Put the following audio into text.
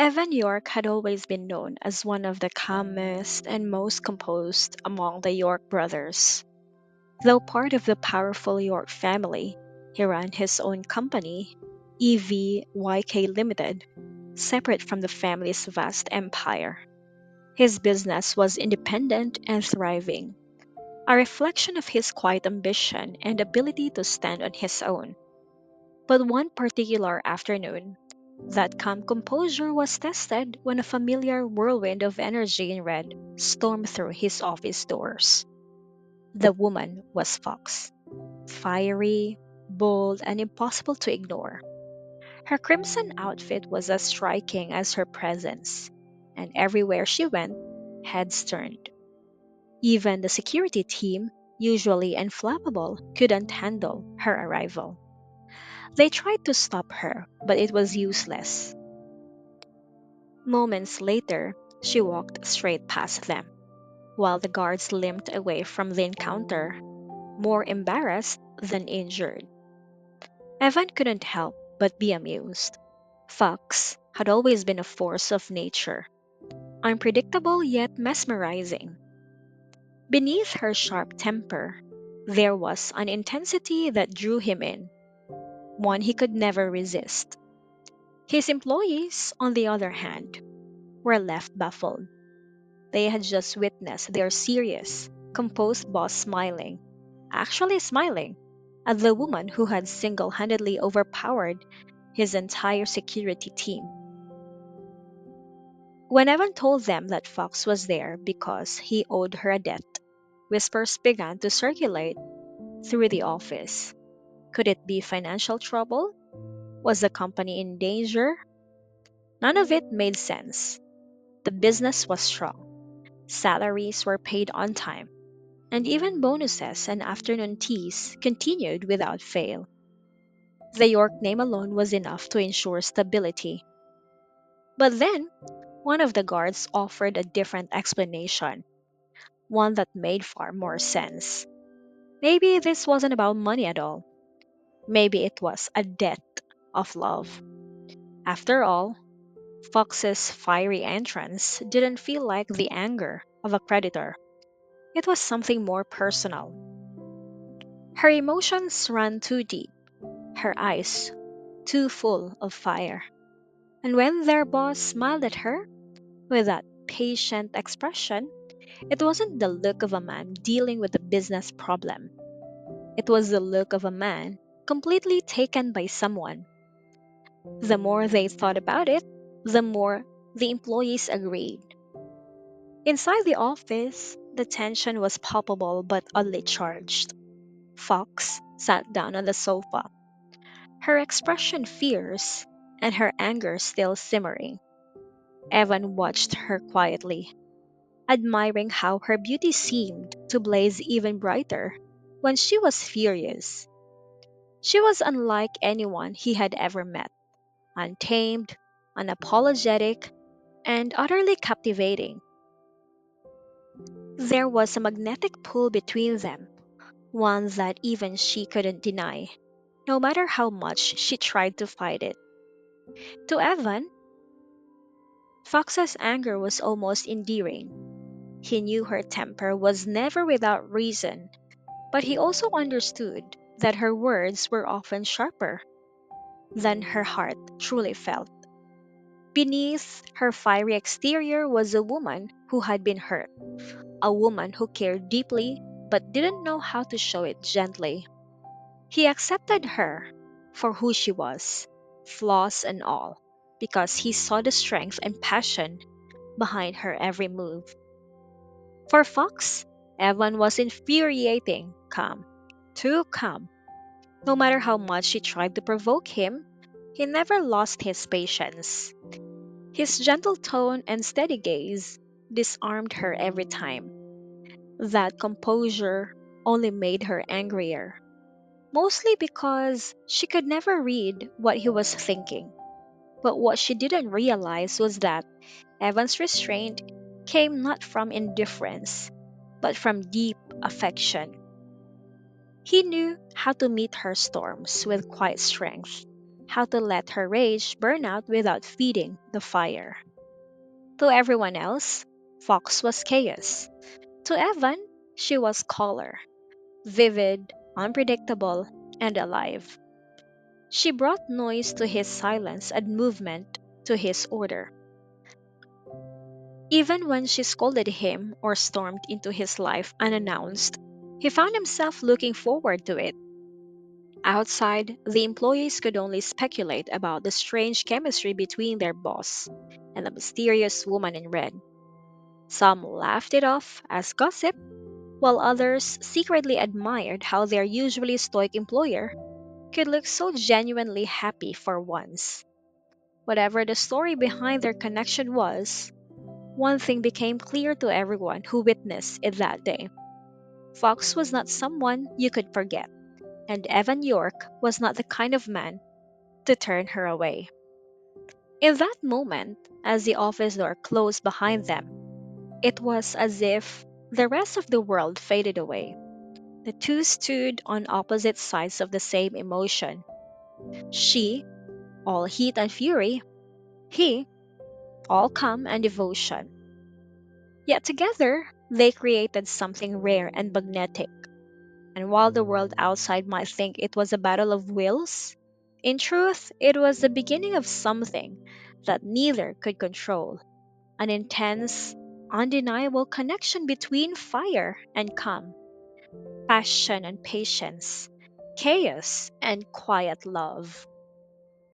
Evan York had always been known as one of the calmest and most composed among the York brothers. Though part of the powerful York family, he ran his own company, EVYK Limited, separate from the family's vast empire. His business was independent and thriving, a reflection of his quiet ambition and ability to stand on his own. But one particular afternoon, that calm composure was tested when a familiar whirlwind of energy in red stormed through his office doors. The woman was Fox, fiery, bold, and impossible to ignore. Her crimson outfit was as striking as her presence, and everywhere she went, heads turned. Even the security team, usually inflammable, couldn't handle her arrival. They tried to stop her, but it was useless. Moments later, she walked straight past them, while the guards limped away from the encounter, more embarrassed than injured. Evan couldn't help but be amused. Fox had always been a force of nature, unpredictable yet mesmerizing. Beneath her sharp temper, there was an intensity that drew him in, one he could never resist. His employees, on the other hand, were left baffled. They had just witnessed their serious, composed boss smiling, actually smiling, at the woman who had single handedly overpowered his entire security team. When Evan told them that Fox was there because he owed her a debt, whispers began to circulate through the office. Could it be financial trouble? Was the company in danger? None of it made sense. The business was strong, salaries were paid on time, and even bonuses and afternoon teas continued without fail. The York name alone was enough to ensure stability. But then, one of the guards offered a different explanation, one that made far more sense. Maybe this wasn't about money at all. Maybe it was a debt of love. After all, Fox's fiery entrance didn't feel like the anger of a creditor. It was something more personal. Her emotions ran too deep, her eyes too full of fire. And when their boss smiled at her with that patient expression, it wasn't the look of a man dealing with a business problem. It was the look of a man completely taken by someone. The more they thought about it, the more the employees agreed. Inside the office, the tension was palpable but oddly charged. Fox sat down on the sofa, her expression fierce and her anger still simmering. Evan watched her quietly, admiring how her beauty seemed to blaze even brighter when she was furious. She was unlike anyone he had ever met, untamed, unapologetic, and utterly captivating. There was a magnetic pull between them, one that even she couldn't deny, no matter how much she tried to fight it. To Evan, Fox's anger was almost endearing. He knew her temper was never without reason, but he also understood that her words were often sharper than her heart truly felt. Beneath her fiery exterior was a woman who had been hurt, a woman who cared deeply but didn't know how to show it gently. He accepted her for who she was, flaws and all, because he saw the strength and passion behind her every move. For Fox, Evan was infuriating calm, too calm. No matter how much she tried to provoke him, he never lost his patience. His gentle tone and steady gaze disarmed her every time. That composure only made her angrier, mostly because she could never read what he was thinking. But what she didn't realize was that Evan's restraint came not from indifference, but from deep affection. He knew how to meet her storms with quiet strength, how to let her rage burn out without feeding the fire. To everyone else, Fox was chaos. To Evan, she was color, vivid, unpredictable, and alive. She brought noise to his silence and movement to his order. Even when she scolded him or stormed into his life unannounced, he found himself looking forward to it. Outside, the employees could only speculate about the strange chemistry between their boss and the mysterious woman in red. Some laughed it off as gossip, while others secretly admired how their usually stoic employer could look so genuinely happy for once. Whatever the story behind their connection was, one thing became clear to everyone who witnessed it that day. Fox was not someone you could forget, and Evan York was not the kind of man to turn her away. In that moment, as the office door closed behind them, it was as if the rest of the world faded away. The two stood on opposite sides of the same emotion. She, all heat and fury, he, all calm and devotion. Yet together, they created something rare and magnetic. And while the world outside might think it was a battle of wills, in truth, it was the beginning of something that neither could control, an intense, undeniable connection between fire and calm, passion and patience, chaos and quiet love.